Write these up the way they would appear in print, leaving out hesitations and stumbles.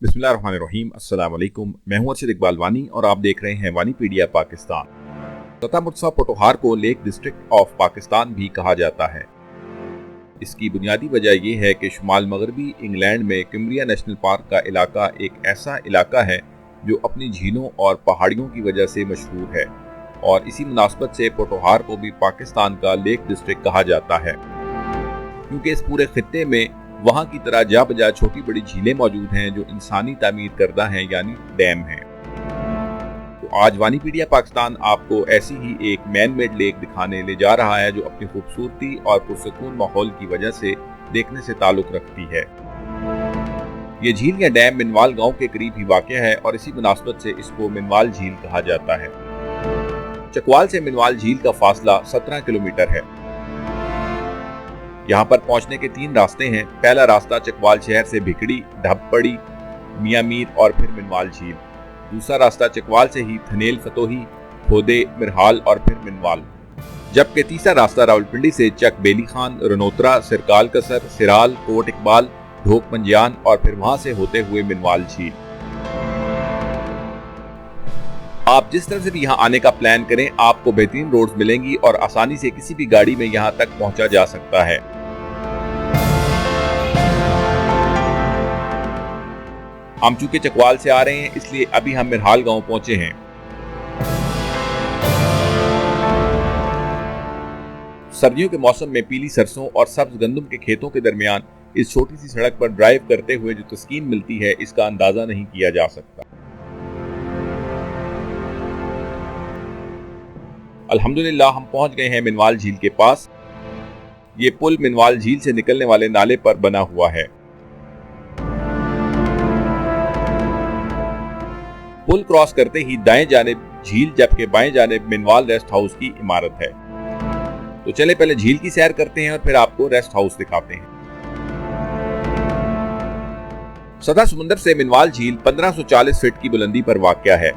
बिस्मिल्लाहिर्रहमानिर्रहीम। अस्सलाम वालेकुम। मैं हूं अर्शद इकबाल वानी और आप देख रहे हैं वानीपीडिया पाकिस्तान। तथा मुर्सा पोटोहार को लेक डिस्ट्रिक्ट ऑफ पाकिस्तान भी कहा जाता है। इसकी बुनियादी वजह यह है कि शुमाल मगरबी इंग्लैंड में किम्ब्रिया नेशनल पार्क का इलाका एक ऐसा इलाका है जो अपनी झीलों और पहाड़ियों की वजह से मशहूर है और इसी मुनासबत से पोटोहार को भी पाकिस्तान का लेक डिस्ट्रिक्ट कहा जाता है, क्योंकि इस पूरे खित्ते में वहाँ की तरह जा बजा छोटी बड़ी झीलें मौजूद हैं जो इंसानी तामीर करदा हैं, यानी डैम हैं। तो आज वानीपीडिया पाकिस्तान आपको ऐसी ही एक मैन मेड लेक दिखाने ले जा रहा है जो अपनी खूबसूरती और पुरसकून माहौल की वजह से देखने से ताल्लुक रखती है। ये झील या डैम मिनवाल गांव के करीब ही वाक़या है और इसी मुनासबत से इसको मिनवाल झील कहा जाता है। चकवाल से मिनवाल झील का फासला 17 किलोमीटर है। यहाँ पर पहुंचने के 3 रास्ते हैं। पहला रास्ता चकवाल शहर से भिकड़ी, ढबपड़ी, मियां मीर और फिर मिनवाल झील। दूसरा रास्ता चकवाल से ही थनेल, फतोही, खोदे, मिरहाल और फिर मिनवाल। जबकि तीसरा रास्ता रावलपिंडी से चक बेली खान, रनोत्रा, सिरकाल कसर, सिराल, कोट इकबाल, ढोक पंजियान और फिर वहां से होते हुए मिनवाल झील। आप जिस तरह से भी यहाँ आने का प्लान करें, आपको बेहतरीन रोड्स मिलेंगी और आसानी से किसी भी गाड़ी में यहाँ तक पहुंचा जा सकता है। हम चूंकि चकवाल से आ रहे हैं इसलिए अभी हम मिरहाल गांव पहुंचे हैं। सर्दियों के मौसम में पीली सरसों और सब्ज गंदम के खेतों के दरमियान इस छोटी सी सड़क पर ड्राइव करते हुए जो तस्कीन मिलती है, इसका अंदाजा नहीं किया जा सकता। अल्हम्दुलिल्लाह हम पहुंच गए हैं मिनवाल झील के पास। ये पुल मिनवाल झील से निकलने वाले नाले पर बना हुआ है। पुल क्रॉस करते ही दाएं जानिब झील जबकि बाएं जानिब मिनवाल रेस्ट हाउस की इमारत है। तो चले पहले झील की सैर करते हैं और फिर आपको रेस्ट हाउस दिखाते हैं। सतह समुद्र से मिनवाल झील 1540 फीट की बुलंदी पर वाक़या है।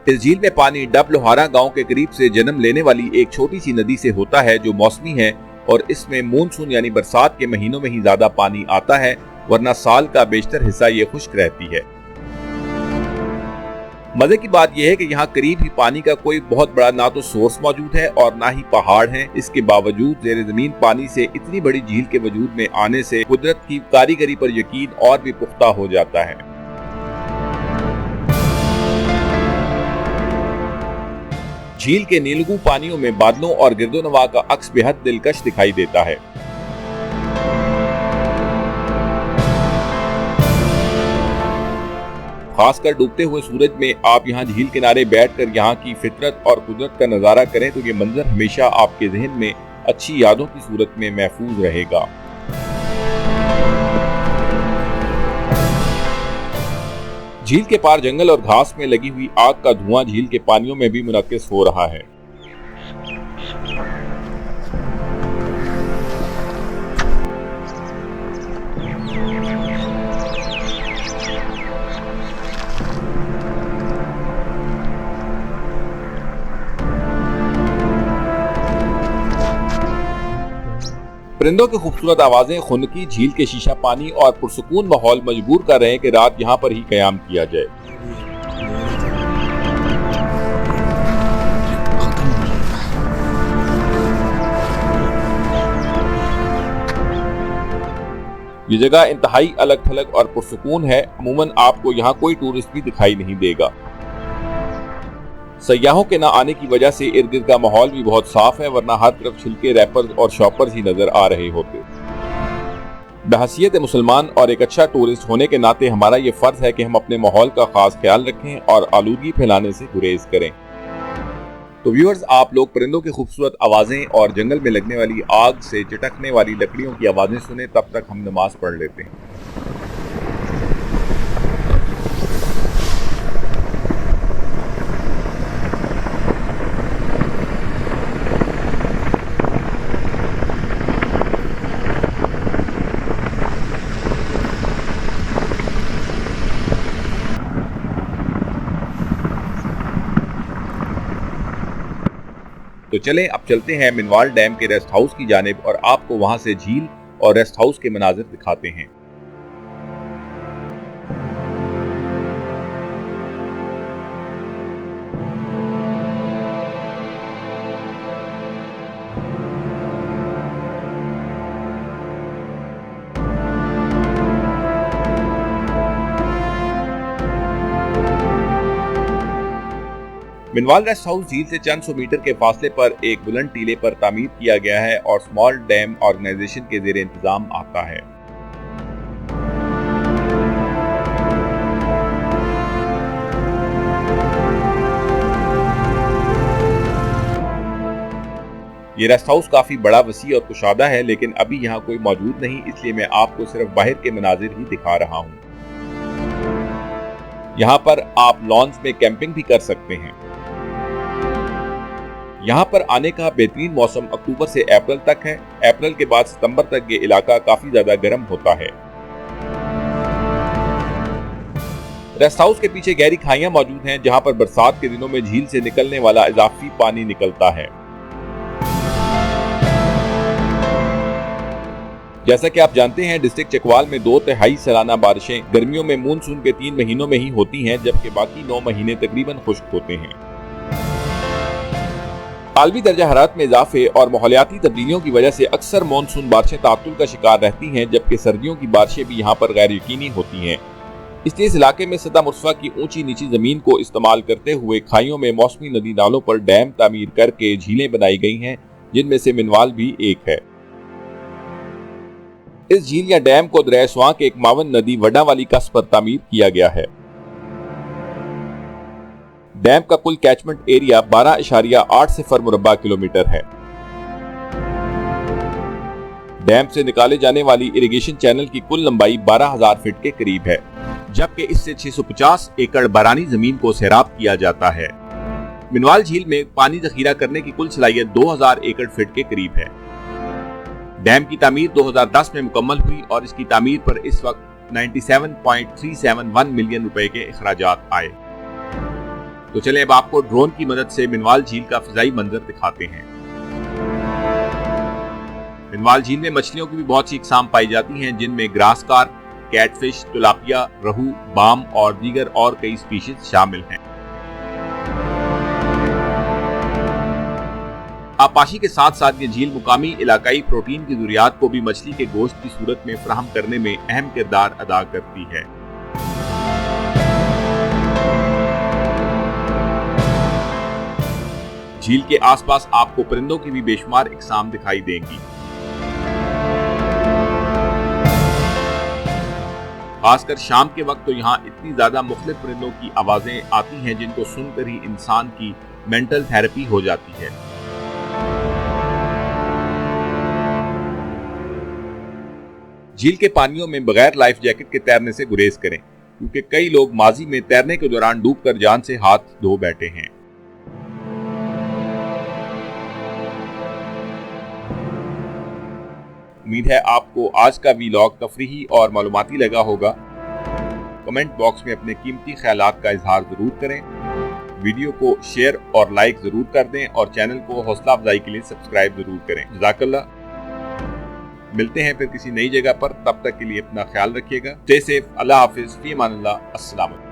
इस झील में पानी डब लोहारा गांव के करीब से जन्म लेने वाली एक छोटी सी नदी से होता है जो मौसमी है और इसमें मानसून यानी बरसात के महीनों में ही ज्यादा पानी आता है, वरना साल का बेशतर हिस्सा ये खुश्क रहती है। मजे की बात यह है कि यहाँ करीब ही पानी का कोई बहुत बड़ा ना तो सोर्स मौजूद है और ना ही पहाड़ हैं। इसके बावजूद ज़ेरे ज़मीन पानी से इतनी बड़ी झील के वजूद में आने से कुदरत की कारीगरी पर यकीन और भी पुख्ता हो जाता है। झील के नीलगू पानियों में बादलों और गिरदोनवा का अक्स बेहद दिलकश दिखाई देता है। खासकर डूबते हुए सूरज में आप यहाँ झील किनारे बैठकर यहाँ की फितरत और कुदरत का नजारा करें तो ये मंजर हमेशा आपके जहन में अच्छी यादों की सूरत में महफूज रहेगा। झील के पार जंगल और घास में लगी हुई आग का धुआं झील के पानियों में भी मुनक्किस हो रहा है। परिंदों की खूबसूरत आवाजें, खुनकी झील के शीशा पानी और पुरसुकून माहौल मजबूर कर रहे हैं कि रात यहाँ पर ही कयाम किया जाए। ये जगह इंतहाई अलग थलग और पुरसुकून है। अमूमन आपको यहाँ कोई टूरिस्ट भी दिखाई नहीं देगा। सयाहों के न आने की वजह से इर्द गिर्द का माहौल भी बहुत साफ है, वरना हर तरफ छिलके, रैपर्स और शॉपर्स ही नजर आ रहे होते। बहसीयत मुसलमान और एक अच्छा टूरिस्ट होने के नाते हमारा ये फर्ज है कि हम अपने माहौल का खास ख्याल रखें और आलूदगी फैलाने से गुरेज करें। तो व्यूअर्स, आप लोग परिंदों की खूबसूरत आवाजें और जंगल में लगने वाली आग से चटकने वाली लकड़ियों की आवाजें सुने, तब तक हम नमाज पढ़ लेते हैं। तो चलें अब चलते हैं मिनवाल डैम के रेस्ट हाउस की जानिब और आपको वहां से झील और रेस्ट हाउस के मनाजिर दिखाते हैं। मिनवाल रेस्ट हाउस झील से चंद सौ मीटर के फासले पर एक बुलंद टीले पर तामीर किया गया है और स्मॉल डैम ऑर्गेनाइजेशन के जेर इंतजाम आता है। ये रेस्ट हाउस काफी बड़ा, वसी और कुशादा है, लेकिन अभी यहाँ कोई मौजूद नहीं, इसलिए मैं आपको सिर्फ बाहर के मनाजिर ही दिखा रहा हूँ। यहाँ पर आप लॉन्स में कैंपिंग भी कर सकते हैं। यहाँ पर आने का बेहतरीन मौसम अक्टूबर से अप्रैल तक है। अप्रैल के बाद सितंबर तक ये इलाका काफी ज्यादा गर्म होता है। रेस्ट हाउस के पीछे गहरी खाइयां मौजूद हैं, जहाँ पर बरसात के दिनों में झील से निकलने वाला इजाफी पानी निकलता है। जैसा कि आप जानते हैं, डिस्ट्रिक्ट चकवाल में 2/3 सालाना बारिशें गर्मियों में मानसून के 3 महीनों में ही होती हैं, जबकि बाकी 9 महीने तकरीबन खुश्क होते हैं। आलमी दर्जा हरारत में इजाफे और माहौलियाती तब्दीलियों की वजह से अक्सर मानसून बारिशें तातुल का शिकार रहती हैं, जबकि सर्दियों की बारिशें भी यहाँ पर गैर यकीनी होती हैं। इसलिए इस इलाके में सतह मुर्सफा की ऊंची नीची जमीन को इस्तेमाल करते हुए खाइयों में मौसमी नदी नालों पर डैम तामीर करके झीलें बनाई गई हैं, जिनमें से मिनवाल भी एक है। इस झील या डैम को दरिया स्वां के एक मावन नदी वडावाली कस्ब पर तामीर किया गया है। डैम का कुल कैचमेंट एरिया 12.8 सिफर मुरब्बा किलोमीटर है। डैम से निकाले जाने वाली इरिगेशन चैनल की कुल लंबाई 12,000 फीट के करीब है, जबकि इससे 650 एकड़ बरानी जमीन को सैराब किया जाता है। मिनवाल झील में पानी जखीरा करने की कुल सलाहियत 2000 एकड़ फीट के करीब है। डैम की तामीर 2010 में मुकम्मल हुई और इसकी तामीर पर इस वक्त 97.371 मिलियन रुपए के अखराजात आए। तो चलें अब आपको ड्रोन की मदद से मिनवाल झील का फिजाई मंजर दिखाते हैं। मिनवाल झील में मछलियों की भी बहुत सी इकसाम पाई जाती हैं, जिनमें ग्रास कार्प, कैटफिश, तिलापिया, रहू, बाम और दीगर और कई स्पीशीज शामिल हैं। आपाशी के साथ साथ ये झील मुकामी इलाकाई प्रोटीन की जरूरियात को भी मछली के गोश्त की सूरत में फराहम करने में अहम किरदार अदा करती है। झील के आसपास आपको परिंदों की भी बेशुमार इकसाम दिखाई देंगी। खासकर शाम के वक्त तो यहाँ इतनी ज्यादा मुख्तलिफ परिंदों की आवाजें आती हैं, जिनको सुनकर ही इंसान की मेंटल थेरेपी हो जाती है। झील के पानियों में बगैर लाइफ जैकेट के तैरने से गुरेज करें, क्योंकि कई लोग माजी में तैरने के दौरान डूबकर जान से हाथ धो बैठे हैं। उम्मीद है आपको आज का वीलॉग तफरीही और मालूमाती लगा होगा। कमेंट बॉक्स में अपने कीमती ख्यालात का इजहार जरूर करें। वीडियो को शेयर और लाइक जरूर कर दें और चैनल को हौसला अफजाई के लिए सब्सक्राइब जरूर करें। जज़ाकल्लाह। मिलते हैं फिर किसी नई जगह पर, तब तक के लिए अपना ख्याल रखिएगा। Stay safe. अल्लाह हाफिज। फी अमानिल्लाह। अस्सलाम वालेकुम।